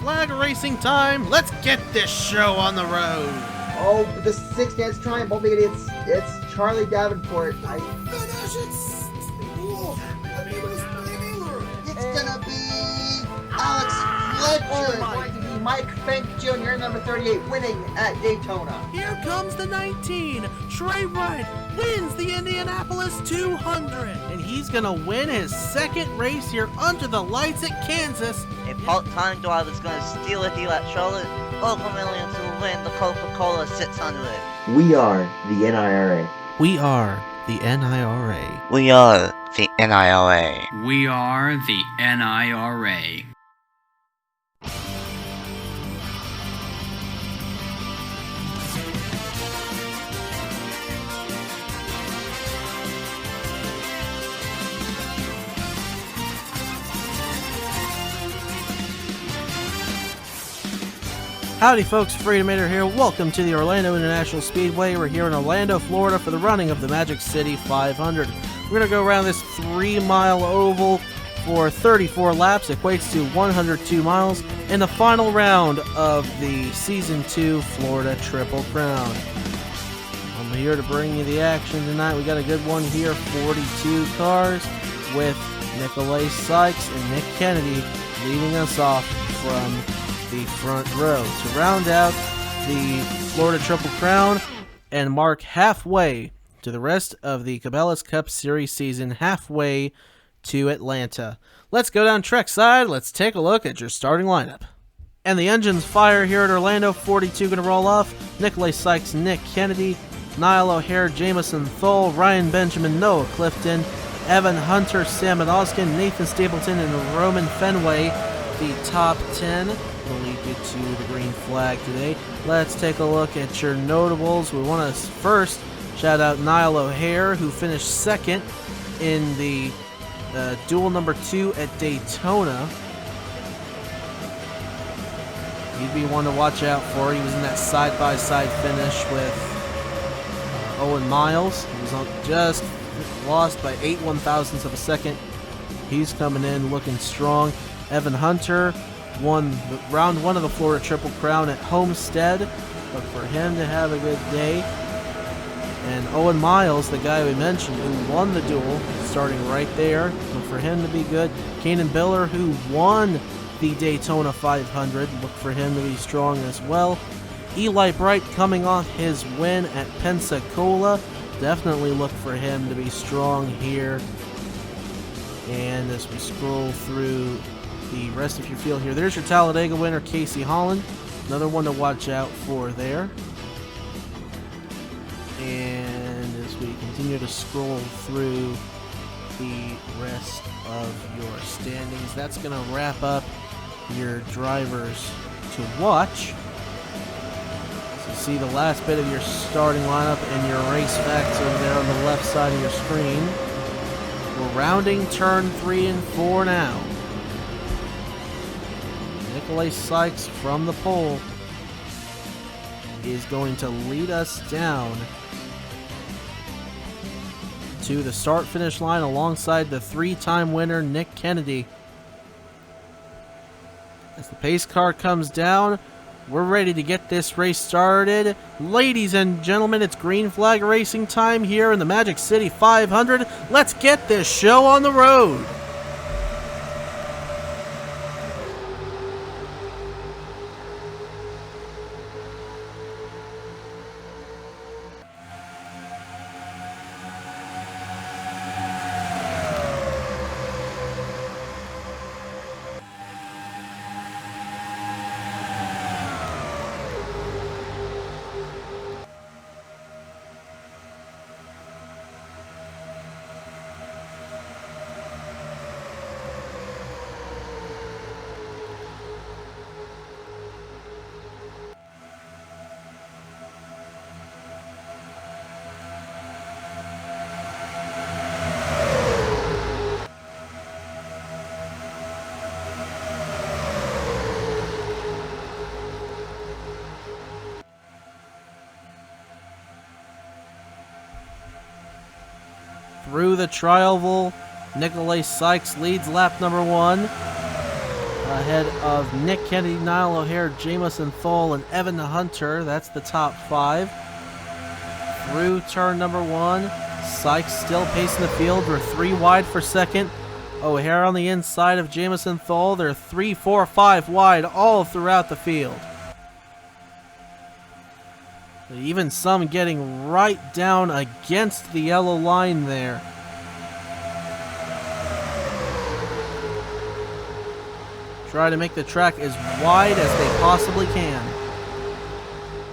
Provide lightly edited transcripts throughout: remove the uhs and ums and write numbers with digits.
flag racing time. Let's get this show on the road. Oh, the 6 dance triumph. Only it's Charlie Davenport. It's gonna be Alex Fletcher. It's going to be Mike Fink Jr., number 38, winning at Daytona. Here comes the 19. Trey Wright wins the Indianapolis 200. And he's gonna win his second race here under the lights at Kansas. A part-time driver's gonna steal it here at Charlotte. Local millions will win the Coca-Cola 600. We are the NIRA. We are the NIRA. We are the NIRA. We are the NIRA. Howdy folks, Freedomator here. Welcome to the Orlando International Speedway. We're here in Orlando, Florida for the running of the Magic City 500. We're going to go around this 3-mile oval for 34 laps, equates to 102 miles, in the final round of the Season 2 Florida Triple Crown. I'm here to bring you the action tonight. We got a good one here, 42 cars with Nikolai Sykes and Nick Kennedy leading us off from the front row to round out the Florida Triple Crown and mark halfway to the rest of the Cabela's Cup Series season, halfway to Atlanta. Let's go down trackside. Let's take a look at your starting lineup. And the engines fire here at Orlando. 42 going to roll off. Nikolai Sykes, Nick Kennedy, Niall O'Hare, Jamison Thole, Ryan Benjamin, Noah Clifton, Evan Hunter, Sam Odoskin, Nathan Stapleton, and Roman Fenway. The top 10 will lead you to the green flag today. Let's take a look at your notables. We want to first shout out Niall O'Hare, who finished second in the duel number 2 at Daytona. He'd be one to watch out for. He was in that side-by-side finish with Owen Miles. He was just lost by 8 1/1000ths of a second. He's coming in looking strong. Evan Hunter won round 1 of the Florida Triple Crown at Homestead. Look for him to have a good day. And Owen Miles, the guy we mentioned, who won the duel, starting right there. Look for him to be good. Kanan Biller, who won the Daytona 500. Look for him to be strong as well. Eli Bright coming off his win at Pensacola. Definitely look for him to be strong here. And as we scroll through the rest of your field here, there's your Talladega winner, Casey Holland. Another one to watch out for there. And as we continue to scroll through the rest of your standings, that's going to wrap up your drivers to watch. So see the last bit of your starting lineup and your race facts over there on the left side of your screen. We're rounding turn 3 and 4 now. Nikolai Sykes from the pole is going to lead us down to the start-finish line alongside the 3-time winner Nick Kennedy. As the pace car comes down, we're ready to get this race started. Ladies and gentlemen, it's green flag racing time here in the Magic City 500. Let's get this show on the road. Through the tri-oval, Nikolai Sykes leads lap number 1. ahead of Nick Kennedy, Niall O'Hare, Jamison Thole, and Evan Hunter. That's the top 5. Through turn number 1, Sykes still pacing the field. We're 3 wide for second. O'Hare on the inside of Jamison Thole. They're 3, 4, 5 wide all throughout the field. Even some getting right down against the yellow line there. Try to make the track as wide as they possibly can.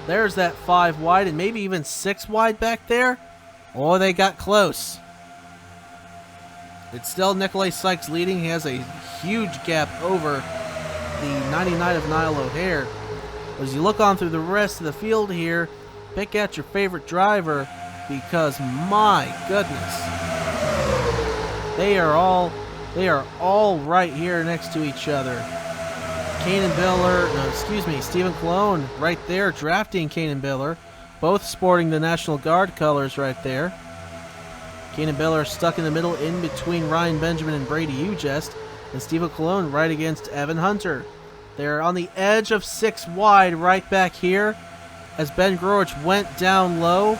There's that 5 wide and maybe even 6 wide back there. Oh, they got close. It's still Nikolai Sykes leading. He has a huge gap over the 99 of Niall O'Hare. As you look on through the rest of the field here, pick out your favorite driver because my goodness, they are all right here next to each other. Stephen Colon right there drafting Kanan Biller, both sporting the National Guard colors right there. Kanan Biller stuck in the middle in between Ryan Benjamin and Brady Ugest, and Stephen Colon right against Evan Hunter. They're on the edge of 6 wide right back here as Ben Grorich went down low.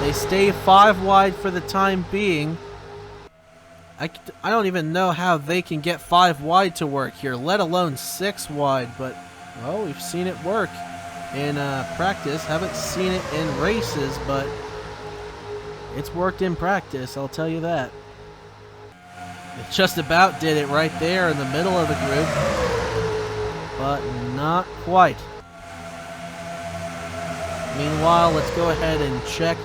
They stay 5 wide for the time being. I don't even know how they can get 5 wide to work here, let alone 6 wide, but, well, we've seen it work in practice. Haven't seen it in races, but it's worked in practice, I'll tell you that. It just about did it right there in the middle of the group, but not quite. Meanwhile, let's go ahead and check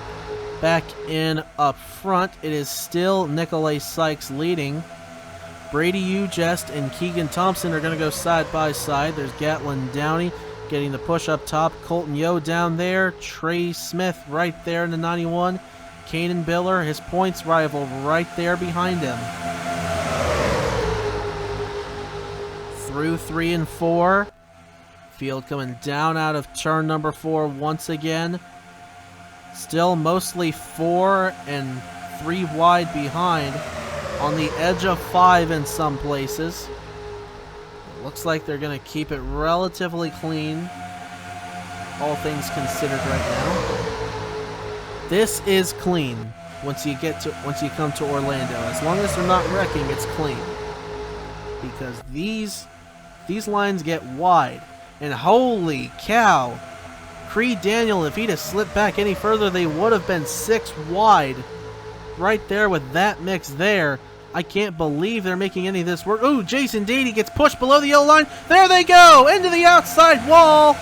back in up front. It is still Nikolai Sykes leading. Brady Ugest and Keegan Thompson are going to go side by side. There's Gatlin Downey getting the push up top. Colton Yo down there. Trey Smith right there in the 91. Kanan Biller, his points rival, right there behind him. Through 3 and 4. Field coming down out of turn number 4 once again. Still mostly 4 and 3 wide behind. On the edge of 5 in some places. It looks like they're going to keep it relatively clean, all things considered right now. This is clean once you come to Orlando. As long as they're not wrecking, it's clean. Because these lines get wide. And holy cow, Creed Daniel, if he'd have slipped back any further, they would have been 6 wide. Right there with that mix there. I can't believe they're making any of this work. Ooh, Jason Dady gets pushed below the yellow line. There they go! Into the outside wall!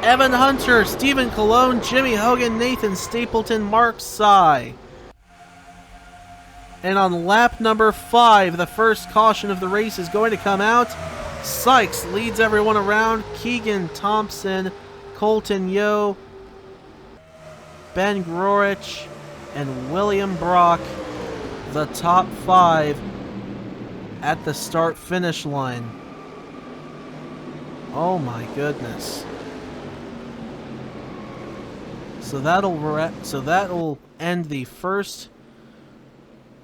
Evan Hunter, Stephen Colon, Jimmy Hogan, Nathan Stapleton, Mark Sy. And on lap number 5, the first caution of the race is going to come out. Sykes leads everyone around. Keegan Thompson, Colton Yo, Ben Grorich, and William Brock, the top 5 at the start-finish line. Oh my goodness. So that'll end the first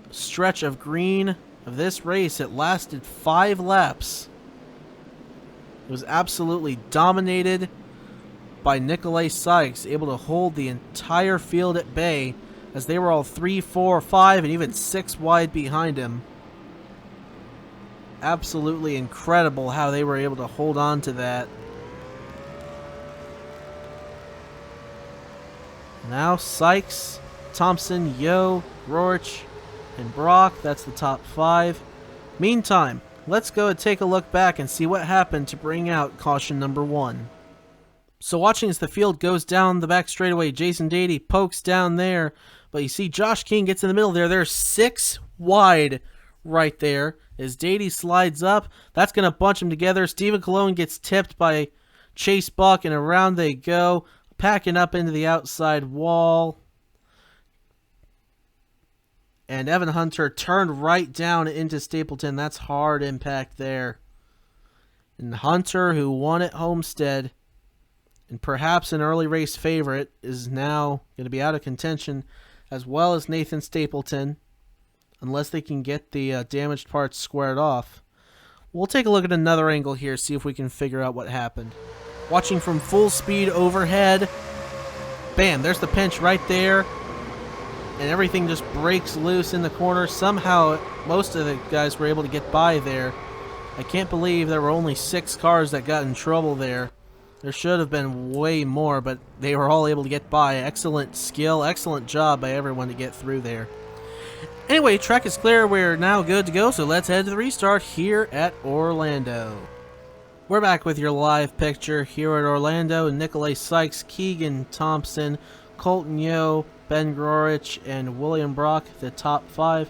stretch of green of this race. It lasted 5 laps. It was absolutely dominated by Nikolai Sykes, able to hold the entire field at bay as they were all 3, 4, 5, and even 6 wide behind him. Absolutely incredible how they were able to hold on to that. Now Sykes, Thompson, Yo, Rorich, and Brock. That's the top 5. Meantime, let's go and take a look back and see what happened to bring out caution number 1. So watching as the field goes down the back straightaway, Jason Dady pokes down there, but you see Josh King gets in the middle there. They're 6 wide right there. As Dady slides up, that's going to bunch them together. Stephen Colon gets tipped by Chase Buck, and around they go, packing up into the outside wall. And Evan Hunter turned right down into Stapleton. That's hard impact there. And Hunter, who won at Homestead, and perhaps an early race favorite, is now going to be out of contention, as well as Nathan Stapleton. unless they can get the damaged parts squared off. We'll take a look at another angle here, see if we can figure out what happened. Watching from full speed overhead. Bam, there's the pinch right there. And everything just breaks loose in the corner. Somehow, most of the guys were able to get by there. I can't believe there were only 6 cars that got in trouble there. There should have been way more, but they were all able to get by. Excellent skill, excellent job by everyone to get through there. Anyway, track is clear. We're now good to go, so let's head to the restart here at Orlando. We're back with your live picture here at Orlando. Nikolai Sykes, Keegan Thompson, Colton Yo, Ben Grorich, and William Brock, the top 5.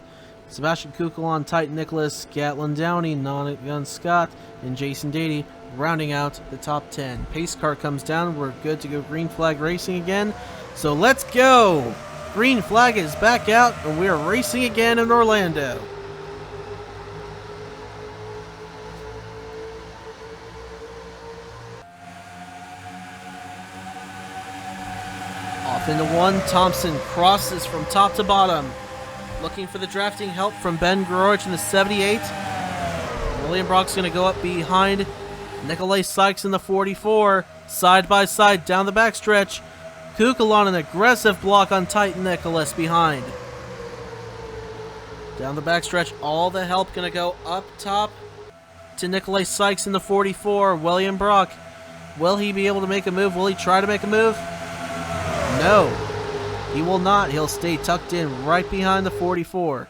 Sebastian Kukulon, Titan Nicholas, Gatlin Downey, Non-Gun Scott, and Jason Dady rounding out the top 10. Pace car comes down. We're good to go green flag racing again. So let's go! Green flag is back out, and we are racing again in Orlando. Off into 1, Thompson crosses from top to bottom. Looking for the drafting help from Ben Grorich in the 78. William Brock's going to go up behind Nikolai Sykes in the 44. Side by side down the backstretch. Kukulon, an aggressive block on Titan Nicholas behind. Down the backstretch, all the help going to go up top to Nikolai Sykes in the 44. William Brock, will he be able to make a move? Will he try to make a move? No, he will not. He'll stay tucked in right behind the 44.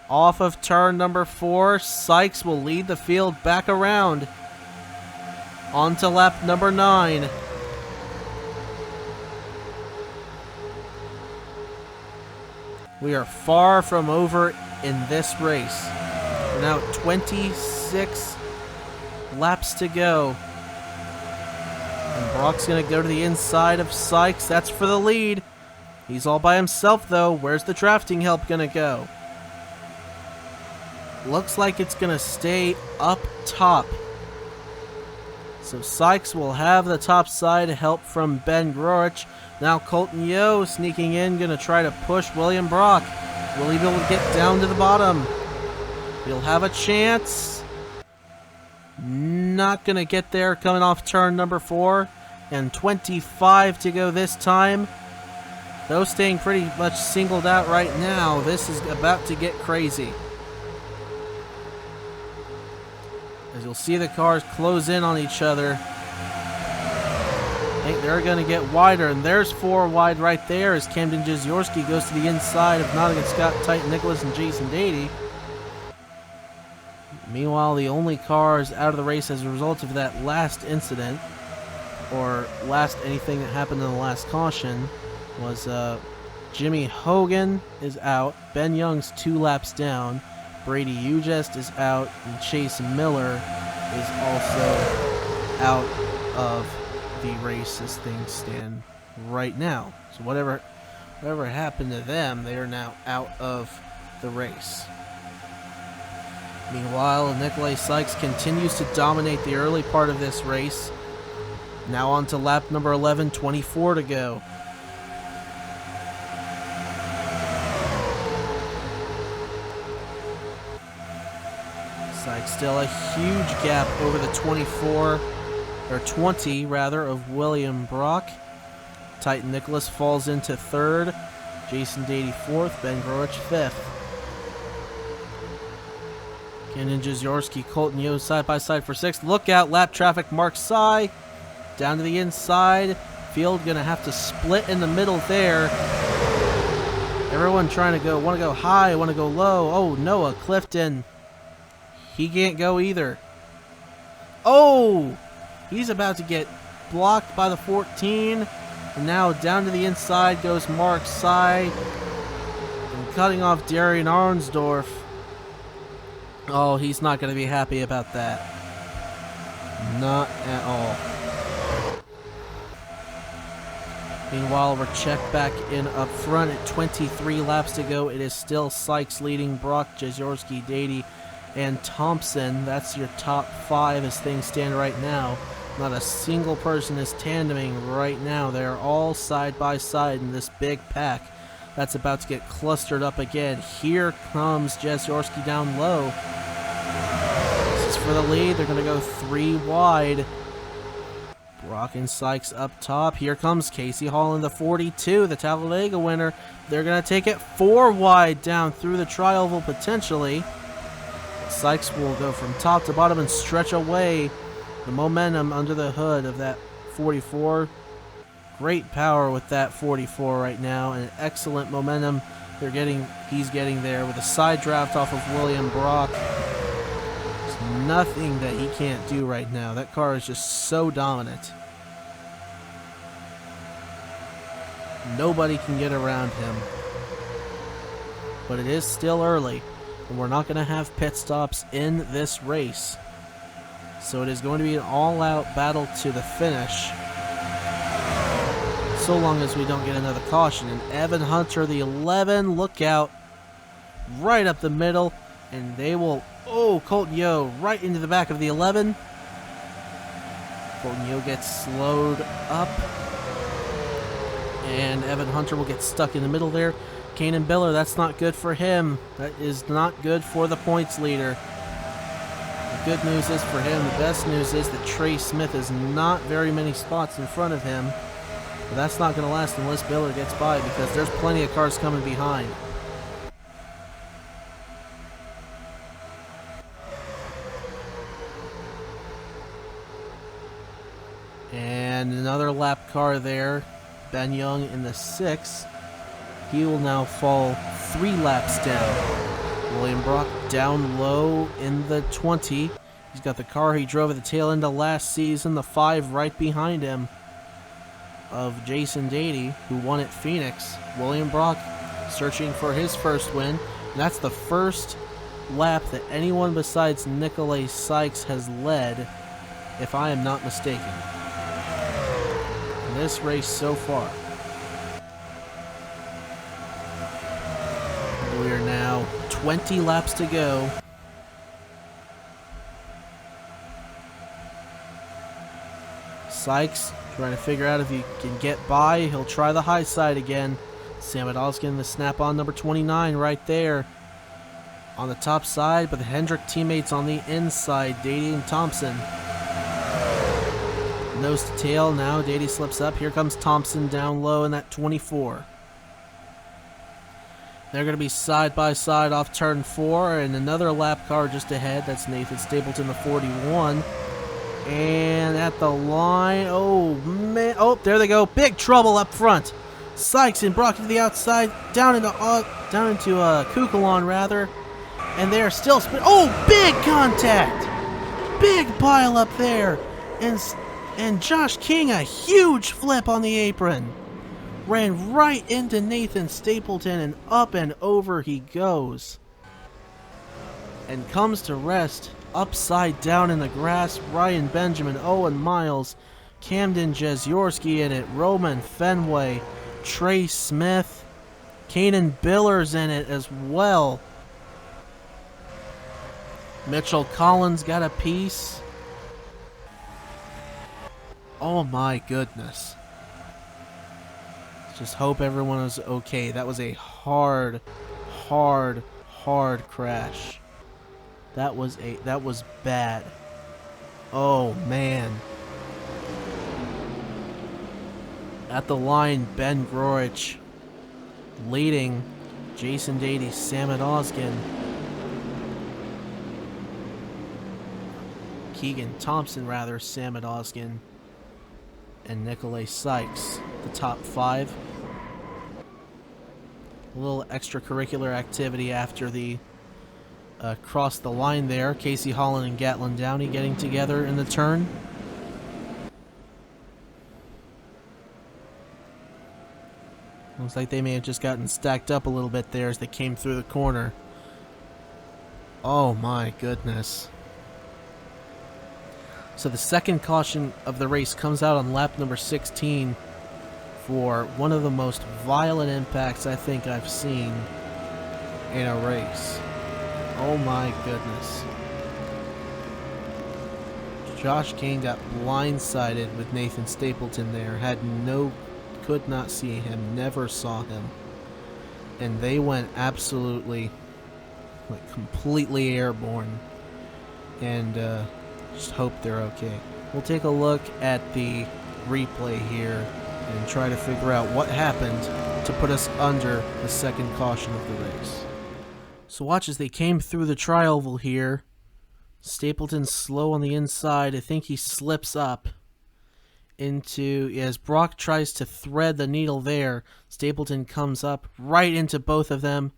Off of turn number 4, Sykes will lead the field back around. On to lap number 9. We are far from over in this race. We're now at 26 laps to go. And Brock's going to go to the inside of Sykes. That's for the lead. He's all by himself, though. Where's the drafting help going to go? Looks like it's going to stay up top. So Sykes will have the top side help from Ben Grorich. Now Colton Yo sneaking in, going to try to push William Brock. Will he be able to get down to the bottom? He'll have a chance. Not going to get there, coming off turn number 4. And 25 to go this time. Though staying pretty much singled out right now, this is about to get crazy. As you'll see the cars close in on each other. I think they're going to get wider, and there's 4 wide right there as Camden Jezorski goes to the inside of Nottingham Scott, Titan Nicholas, and Jason Dady. Meanwhile, the only cars out of the race as a result of that last incident, or last anything that happened in the last caution, was Jimmy Hogan is out, Ben Young's 2 laps down, Brady Ugest is out, and Chase Miller is also out of the race as things stand right now. So whatever happened to them, they are now out of the race. Meanwhile, Nikolai Sykes continues to dominate the early part of this race. Now on to lap number 11, 24 to go. Sykes still a huge gap over the 20 of William Brock. Titan Nicholas falls into 3rd. Jason Dady 4th. Ben Grorich 5th. Kenan Jezorski, Colton Yo side by side for 6th. Look out, lap traffic, Mark Sy down to the inside. Field gonna have to split in the middle there. Everyone trying to want to go high, want to go low. Oh, Noah Clifton, he can't go either. Oh, he's about to get blocked by the 14. And now down to the inside goes Mark Sy, and cutting off Darian Arnsdorf. Oh, he's not going to be happy about that. Not at all. Meanwhile, we're checked back in up front at 23 laps to go. It is still Sykes leading, Brock, Jezorski, Dady, and Thompson. That's your top 5 as things stand right now. Not a single person is tandeming right now. They're all side by side in this big pack. That's about to get clustered up again. Here comes Jezorski down low. This is for the lead. They're going to go 3 wide. Brock and Sykes up top. Here comes Casey Holland, the 42, the Talladega winner. They're going to take it 4 wide down through the tri-oval potentially. Sykes will go from top to bottom and stretch away the momentum under the hood of that 44. Great power with that 44 right now, and excellent momentum he's getting there with a side draft off of William Brock. There's nothing that he can't do right now. That car is just so dominant. Nobody can get around him. But it is still early, and we're not going to have pit stops in this race. So it is going to be an all-out battle to the finish, so long as we don't get another caution. And Evan Hunter, the 11, look out, right up the middle, and they will, Colton Yo right into the back of the 11. Colton Yo gets slowed up, and Evan Hunter will get stuck in the middle there. Kanan Biller, that's not good for him. That is not good for the points leader. The good news is for him, the best news is that Trey Smith is not very many spots in front of him. But that's not going to last unless Biller gets by, because there's plenty of cars coming behind. And another lap car there. Ben Young in the 6. He will now fall 3 laps down. William Brock down low in the 20. He's got the car he drove at the tail end of last season, the 5 right behind him of Jason Dady, who won at Phoenix. William Brock searching for his first win. And that's the first lap that anyone besides Nikolay Sykes has led, if I am not mistaken, in this race so far. We are now 20 laps to go. Sykes trying to figure out if he can get by. He'll try the high side again. Samadowski, the snap-on number 29 right there on the top side, but the Hendrick teammates on the inside, Dady and Thompson. Nose to tail now. Dady slips up. Here comes Thompson down low in that 24. They're going to be side by side off turn 4, and another lap car just ahead. That's Nathan Stapleton, the 41. And at the line, oh man, there they go. Big trouble up front. Sykes and Brock to the outside, down into Kukulon rather, and they are still big contact, big pile up there, and Josh King, a huge flip on the apron. Ran right into Nathan Stapleton, and up and over he goes. And comes to rest upside down in the grass. Ryan Benjamin, Owen Miles, Camden Jezorski in it, Roman Fenway, Trey Smith, Kanan Biller's in it as well. Mitchell Collins got a piece. Oh my goodness. Just hope everyone is okay. That was a hard crash. That was bad. Oh man. At the line, Ben Groich leading Jason Dady, Samad Oskin, Keegan Thompson rather, Samad Oskin, and Nikolay Sykes, the top 5. A little extracurricular activity after the cross the line there. Casey Holland and Gatlin Downey getting together in the turn. Looks like they may have just gotten stacked up a little bit there as they came through the corner. Oh my goodness. So the second caution of the race comes out on lap number 16 for one of the most violent impacts I think I've seen in a race. Oh my goodness. Josh King got blindsided with Nathan Stapleton there. Could not see him, never saw him. and they went absolutely, like, completely airborne. And just hope they're okay. We'll take a look at the replay here and try to figure out what happened to put us under the second caution of the race. So watch as they came through the tri-oval here. Stapleton's slow on the inside. I think he slips up into, as Brock tries to thread the needle there, Stapleton comes up right into both of them.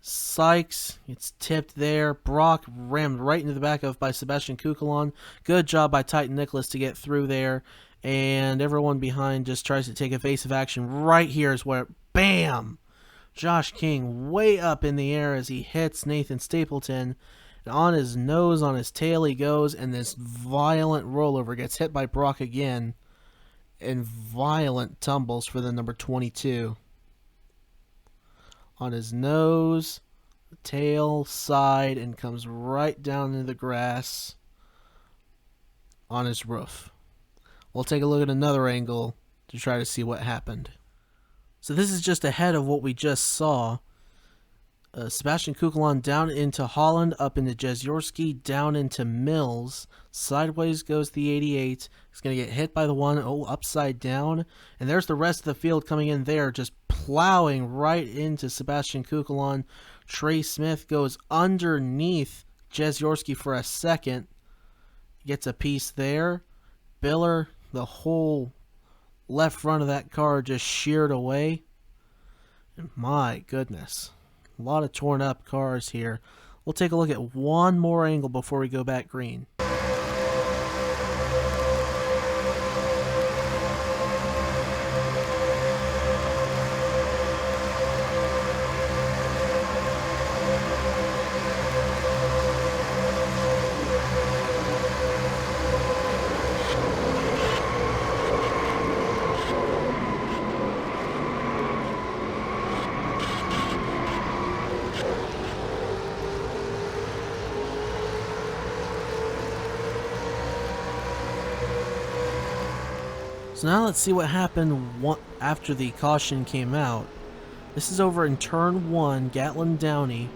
Sykes gets tipped there. Brock rammed right into the back of by Sebastian Kukulon. Good job by Titan Nicholas to get through there. And everyone behind just tries to take evasive action. Right here is where, bam! Josh King way up in the air as he hits Nathan Stapleton. And on his nose, on his tail he goes, and this violent rollover gets hit by Brock again. And violent tumbles for the number 22. On his nose, tail, side, and comes right down into the grass on his roof. We'll take a look at another angle to try to see what happened. So this is just ahead of what we just saw. Sebastian Kukulon down into Holland, up into Jezyorski, down into Mills. Sideways goes the 88. He's going to get hit by the one, upside down. And there's the rest of the field coming in there, just plowing right into Sebastian Kukulon. Trey Smith goes underneath Jezyorski for a second. Gets a piece there. Biller, the whole left front of that car just sheared away. And my goodness. A lot of torn up cars here. We'll take a look at one more angle before we go back green. So now let's see what happened after the caution came out. This is over in turn 1, Gatlin Downey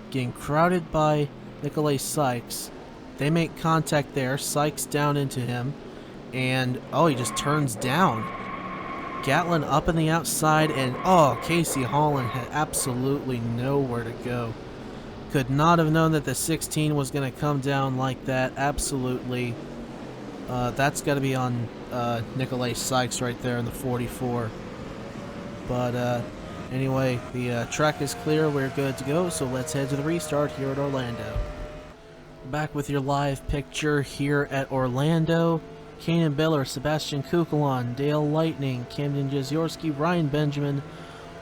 getting crowded by Nikolai Sykes. They make contact there. Sykes down into him. And, he just turns down. Gatlin up in the outside, and, Casey Holland had absolutely nowhere to go. Could not have known that the 16 was going to come down like that. Absolutely. That's got to be on Nikolai Sykes right there in the 44. But anyway, the track is clear. We're good to go. So let's head to the restart here at Orlando. Back with your live picture here at Orlando. Kanan Biller, Sebastian Kukulon, Dale Lightning, Camden Jezyorski, Ryan Benjamin,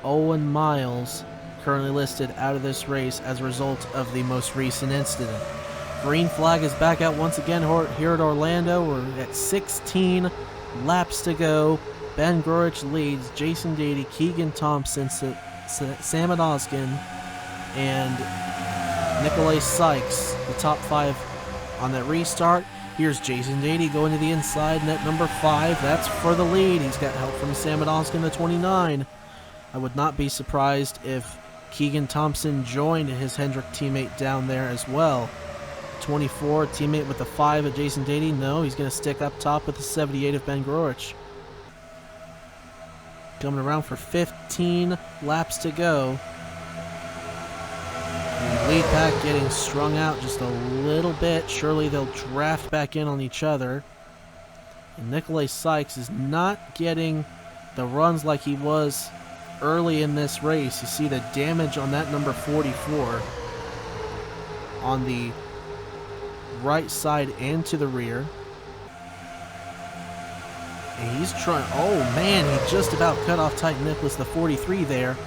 Owen Miles currently listed out of this race as a result of the most recent incident. Green flag is back out once again here at Orlando. We're at 16 laps to go. Ben Grurich leads. Jason Dady, Keegan Thompson, Sam Oskin, and Nikolai Sykes, the top 5 on that restart. Here's Jason Dady going to the inside, net number 5. That's for the lead. He's got help from Sam Oskin, the 29. I would not be surprised if Keegan Thompson joined his Hendrick teammate down there as well. 24, teammate with the 5 of Jason Dady. No, he's going to stick up top with the 78 of Ben Grurich. Coming around for 15 laps to go. And lead pack getting strung out just a little bit. Surely they'll draft back in on each other. And Nikolai Sykes is not getting the runs like he was early in this race. You see the damage on that number 44 on the right side and to the rear. And he's trying, he just about cut off Titan Nicholas, the 43 there.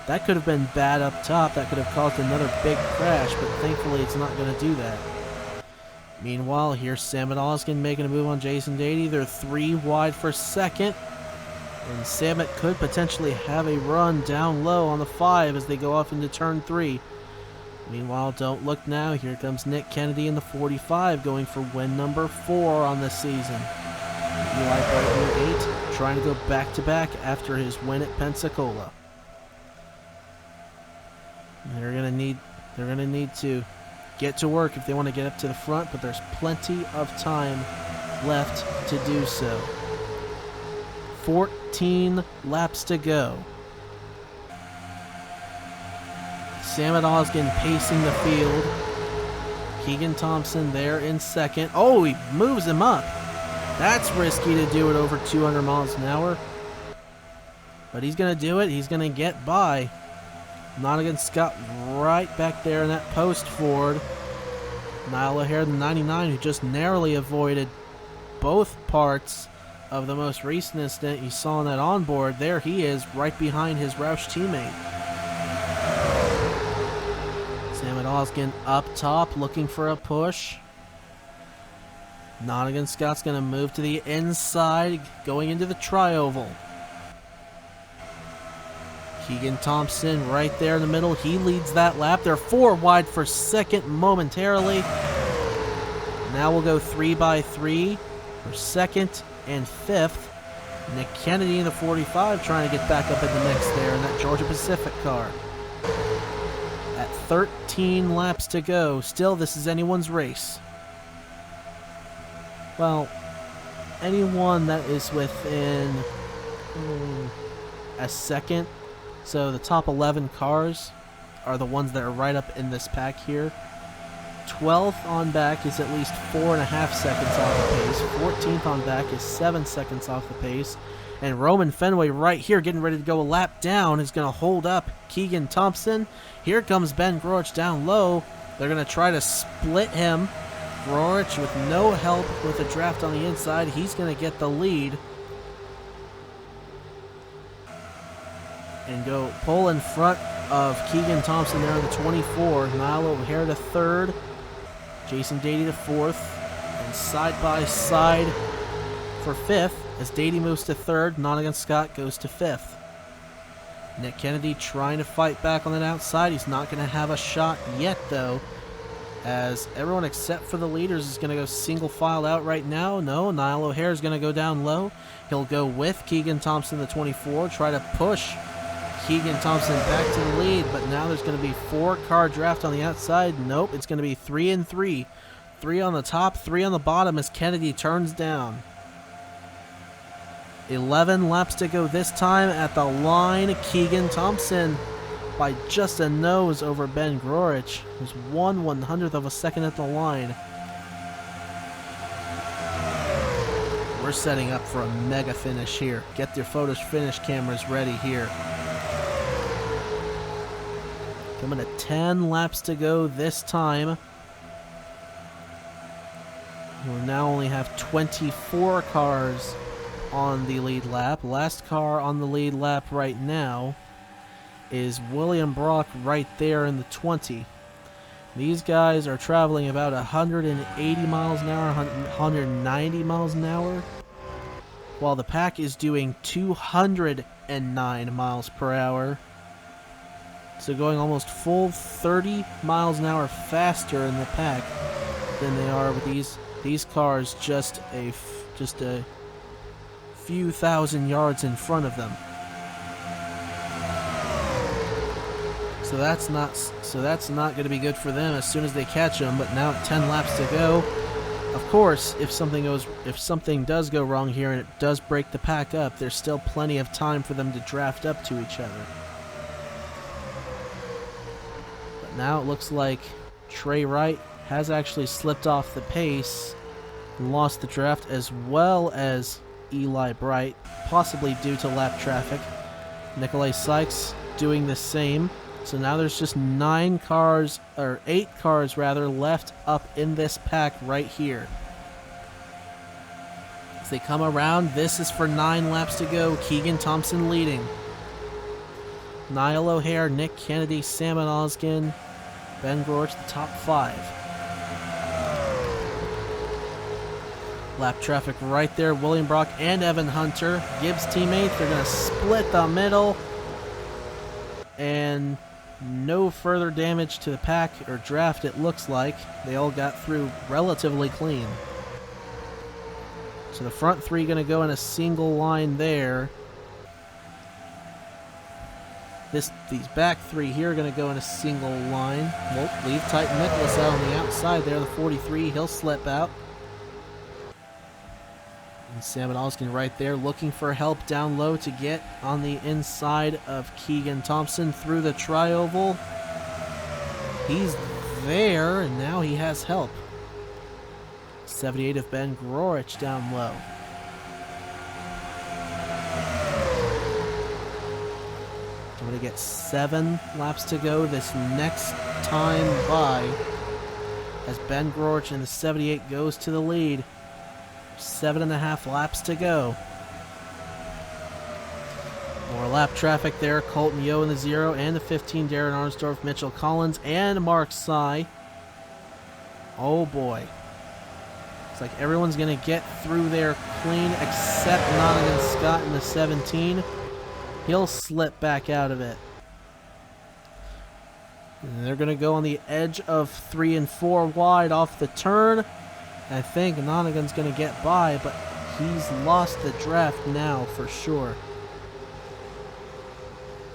That could have been bad up top. That could have caused another big crash, but thankfully it's not going to do that. Meanwhile, here's Sam Oskin making a move on Jason Dady. They're 3 wide for second. And Samet could potentially have a run down low on the 5 as they go off into turn 3. Meanwhile, don't look now. Here comes Nick Kennedy in the 45 going for win number 4 on this season. Eli Brightman 8 trying to go back-to-back after his win at Pensacola. They're gonna need to get to work if they want to get up to the front, but there's plenty of time left to do so. 14 laps to go. Sam Osgood pacing the field. Keegan Thompson there in second. Oh, he moves him up. That's risky to do it over 200 miles an hour. But he's going to do it. He's going to get by. Nottingham Scott right back there in that post Ford. Niall O'Hare, the 99, who just narrowly avoided both parts of the most recent incident you saw on that onboard. There he is, right behind his Roush teammate. Sam Osgood up top, looking for a push. Nottingham Scott's going to move to the inside, going into the tri-oval. Keegan Thompson right there in the middle. He leads that lap. They're 4 wide for second momentarily. Now we'll go 3 by 3 for second and fifth. Nick Kennedy in the 45 trying to get back up in the mix there in that Georgia Pacific car. At 13 laps to go. Still, this is anyone's race. Well, anyone that is within a second. So the top 11 cars are the ones that are right up in this pack here. 12th on back is at least 4.5 seconds off the pace. 14th on back is 7 seconds off the pace. And Roman Fenway right here getting ready to go a lap down is going to hold up Keegan Thompson. Here comes Ben Grorich down low. They're going to try to split him. Grorich with no help with a draft on the inside. He's going to get the lead. And go pull in front of Keegan Thompson there on the 24. Niall O'Hare to third. Jason Dady to fourth. And side by side for fifth. As Dady moves to third, Nottingham Scott goes to fifth. Nick Kennedy trying to fight back on that outside. He's not going to have a shot yet, though, as everyone except for the leaders is going to go single file out right now. No, Niall O'Hare is going to go down low. He'll go with Keegan Thompson, the 24, try to push Keegan Thompson back to the lead, but now there's going to be 4-car draft on the outside. Nope, it's going to be 3 and 3. 3 on the top, 3 on the bottom as Kennedy turns down. 11 laps to go this time at the line. Keegan Thompson by just a nose over Ben Grorich, who's 1/100th of a second at the line. We're setting up for a mega finish here. Get your photo finish cameras ready here. Coming to 10 laps to go this time. We'll now only have 24 cars on the lead lap. Last car on the lead lap right now is William Brock right there in the 20. These guys are traveling about 180 miles an hour, 190 miles an hour, while the pack is doing 209 miles per hour. So going almost full 30 miles an hour faster in the pack than they are with these cars just a few thousand yards in front of them. So that's not going to be good for them as soon as they catch them. But now 10 laps to go. Of course, if something does go wrong here and it does break the pack up, there's still plenty of time for them to draft up to each other. But now it looks like Trey Wright has actually slipped off the pace and lost the draft, as well as Eli Bright, possibly due to lap traffic. Nikolai Sykes doing the same. So now there's just 8 cars left up in this pack right here. As they come around, this is for 9 laps to go. Keegan Thompson leading. Niall O'Hare, Nick Kennedy, Sam Osgood, Ben Grorich, the top 5. Lap traffic right there. William Brock and Evan Hunter, Gibbs' teammate. They're going to split the middle. And no further damage to the pack or draft, it looks like. They all got through relatively clean. So the front 3 going to go in a single line there. These back three here are going to go in a single line. We'll leave Titan Nicholas out on the outside there, the 43. He'll slip out. And Sam Oskin right there looking for help down low to get on the inside of Keegan Thompson through the tri-oval. He's there, and now he has help. 78 of Ben Grorich down low. I'm going to get 7 laps to go this next time by as Ben Grorich in the 78 goes to the lead. 7.5 laps to go. More lap traffic there. Colton Yo in the 0 and the 15. Darren Arnsdorf, Mitchell Collins, and Mark Sy. Oh boy. Looks like everyone's going to get through there clean except Nottingham Scott in the 17. He'll slip back out of it. And they're going to go on the edge of 3 and 4 wide off the turn. I think Nonigan's going to get by, but he's lost the draft now for sure.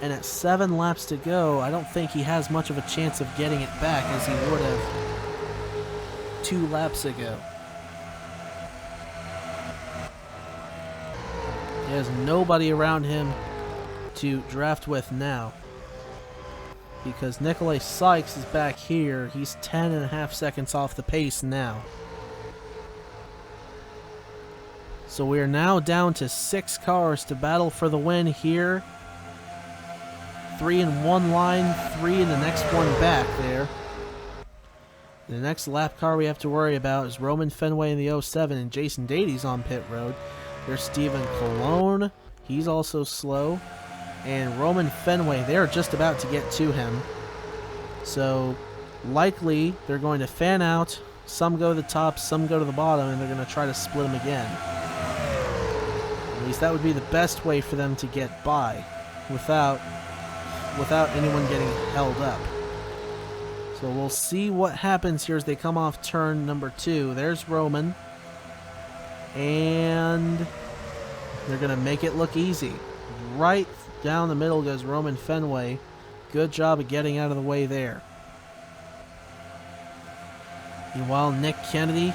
And at 7 laps to go, I don't think he has much of a chance of getting it back as he would have 2 laps ago. He has nobody around him to draft with now, because Nikolai Sykes is back here. He's 10.5 seconds off the pace now. So we are now down to 6 cars to battle for the win here. 3 in one line, 3 in the next one back there. The next lap car we have to worry about is Roman Fenway in the 07, and Jason Dady's on pit road. There's Stephen Colon. He's also slow. And Roman Fenway, they're just about to get to him. So likely they're going to fan out. Some go to the top, some go to the bottom, and they're going to try to split them again. At least that would be the best way for them to get by without anyone getting held up. So we'll see what happens here as they come off turn number 2. There's Roman. And they're going to make it look easy. Right down the middle goes Roman Fenway. Good job of getting out of the way there. Meanwhile, Nick Kennedy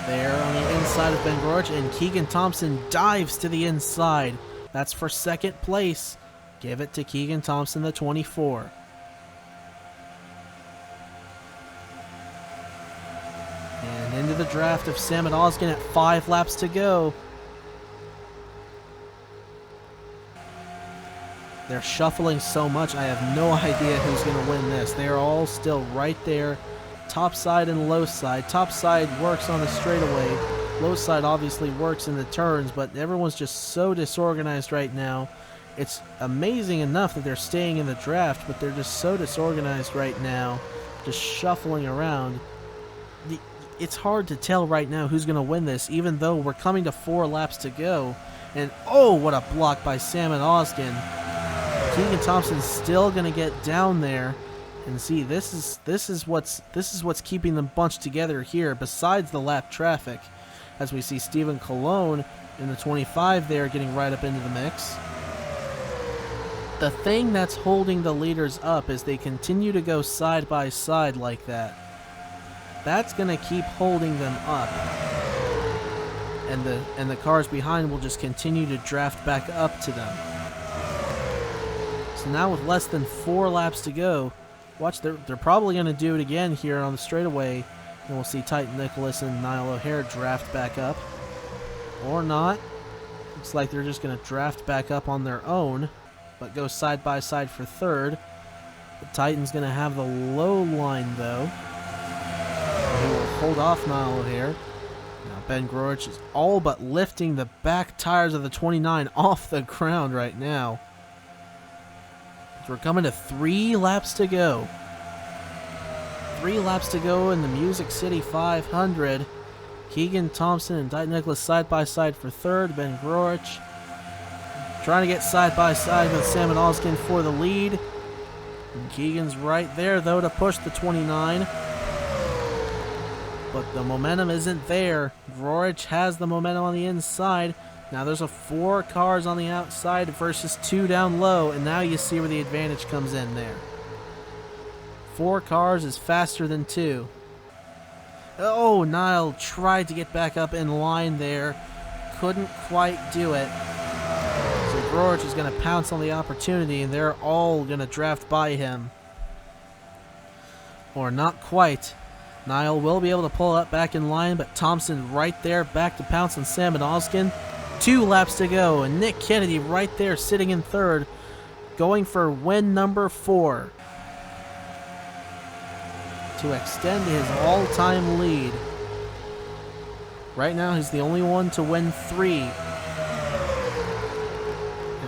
there on the inside of Ben Grorich, and Keegan Thompson dives to the inside. That's for second place. Give it to Keegan Thompson, the 24. And into the draft of Samet Oskin at 5 laps to go. They're shuffling so much, I have no idea who's going to win this. They are all still right there. Top side and low side. Top side works on the straightaway. Low side obviously works in the turns, but everyone's just so disorganized right now. It's amazing enough that they're staying in the draft, but they're just so disorganized right now, just shuffling around. It's hard to tell right now who's going to win this, even though we're coming to 4 laps to go. And oh, what a block by Samet Oskin. Keegan Thompson's still going to get down there. And see, this is what's keeping them bunched together here, besides the lap traffic, as we see Stephen Colon in the 25 there getting right up into the mix. The thing that's holding the leaders up is they continue to go side by side like that. That's going to keep holding them up, and the cars behind will just continue to draft back up to them. So now with less than 4 laps to go, watch, they're probably going to do it again here on the straightaway, and we'll see Titan Nicholas and Niall O'Hare draft back up. Or not. Looks like they're just going to draft back up on their own, but go side by side for third. The Titan's going to have the low line, though. He will hold off Niall O'Hare. Now Ben Grorich is all but lifting the back tires of the 29 off the ground right now. We're coming to 3 laps to go. 3 laps to go in the Music City 500. Keegan Thompson and Titan Nicholas side by side for third. Ben Grorich trying to get side by side with Samet Oskin for the lead. And Keegan's right there though to push the 29. But the momentum isn't there. Grorich has the momentum on the inside. Now there's 4 cars on the outside versus 2 down low, and now you see where the advantage comes in there. 4 cars is faster than 2. Oh, Niall tried to get back up in line there. Couldn't quite do it. So Grorich is going to pounce on the opportunity, and they're all going to draft by him. Or not quite. Niall will be able to pull up back in line, but Thompson right there back to pounce on Sam and Oskin. 2 laps to go, and Nick Kennedy right there sitting in third, going for win number 4 to extend his all-time lead. Right now, he's the only one to win 3. And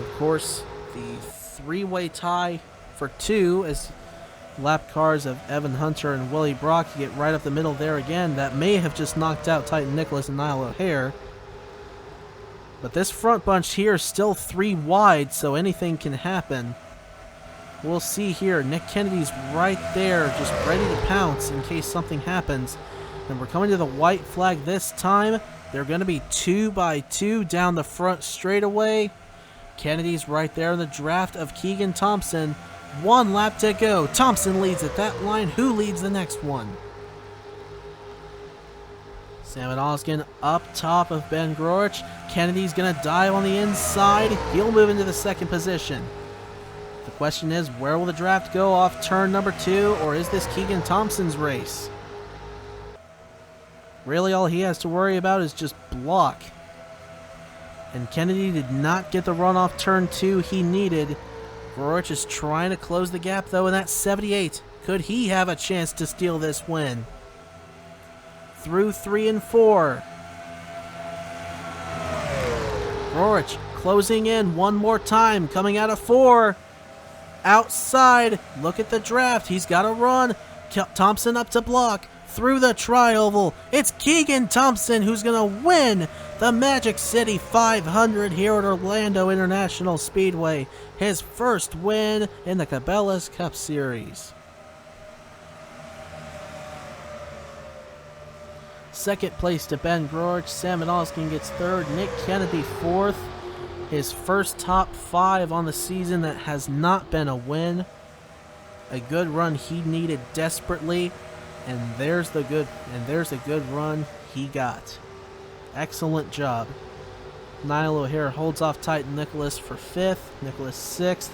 of course, the 3-way tie for 2 as lap cars of Evan Hunter and Willie Brock get right up the middle there again. That may have just knocked out Titan Nicholas and Niall O'Hare. But this front bunch here is still 3 wide, so anything can happen. We'll see here. Nick Kennedy's right there, just ready to pounce in case something happens. And we're coming to the white flag this time. They're going to be 2 by 2 down the front straightaway. Kennedy's right there in the draft of Keegan Thompson. 1 lap to go. Thompson leads at that line. Who leads the next one? Sam and Oskin up top of Ben Grorich. Kennedy's going to dive on the inside. He'll move into the 2nd position. The question is, where will the draft go off turn number 2, or is this Keegan Thompson's race? Really, all he has to worry about is just block. And Kennedy did not get the run off turn 2 he needed. Grorich is trying to close the gap, though, in that 78. Could he have a chance to steal this win? Through 3 and 4. Grorich closing in one more time, coming out of 4. Outside, look at the draft. He's got to run. Thompson up to block. Through the tri-oval. It's Keegan Thompson who's going to win the Magic City 500 here at Orlando International Speedway. His first win in the Cabela's Cup Series. 2nd place to Ben Grorich. Sam and Oskin gets 3rd. Nick Kennedy 4th. His first top 5 on the season that has not been a win. A good run he needed desperately, and there's the good run he got. Excellent job. Niall O'Hare holds off Titan Nicholas for 5th. Nicholas 6th.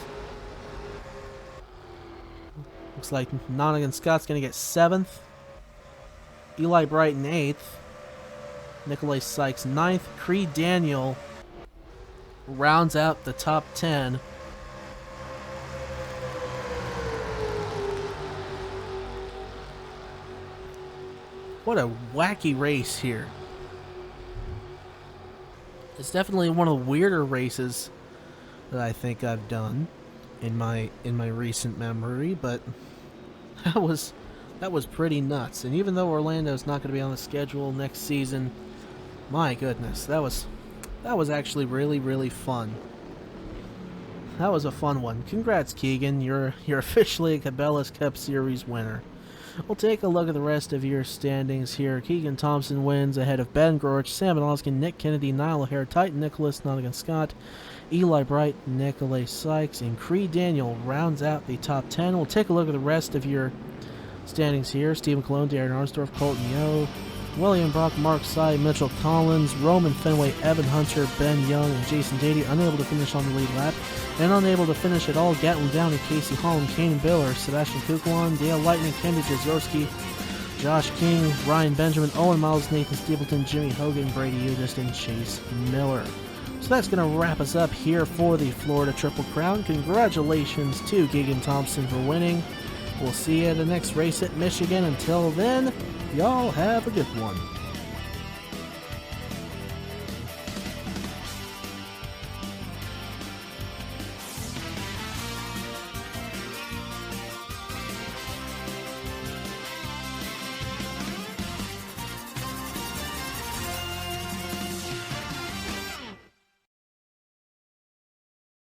Looks like Nonigan Scott's going to get 7th. Eli Brighton 8th. Nikolai Sykes 9th. Creed Daniel rounds out the top 10. What a wacky race here. It's definitely one of the weirder races that I think I've done in my recent memory, but that was pretty nuts. And even though Orlando's not going to be on the schedule next season, my goodness, that was actually really, really fun. That was a fun one. Congrats, Keegan. You're officially a Cabela's Cup Series winner. We'll take a look at the rest of your standings here. Keegan Thompson wins ahead of Ben Grorich, Sam and Oskin, Nick Kennedy, Niall O'Hare, Titan Nicholas, Nonigan Scott, Eli Bright, Nikolai Sykes, and Creed Daniel rounds out the top 10. We'll take a look at the rest of your standings here. Stephen Colon, Darren Arsdorf, Colton Yo, William Brock, Mark Sy, Mitchell Collins, Roman Fenway, Evan Hunter, Ben Young, and Jason Dady unable to finish on the lead lap. And unable to finish at all, Gatlin Downey, Casey Holland, Kane Biller, Sebastian Kuklon, Dale Lightning, Kendi Jazorski, Josh King, Ryan Benjamin, Owen Miles, Nathan Stapleton, Jimmy Hogan, Brady Udist, and Chase Miller. So that's going to wrap us up here for the Florida Triple Crown. Congratulations to Keegan Thompson for winning. We'll see you at the next race at Michigan. Until then, y'all have a good one.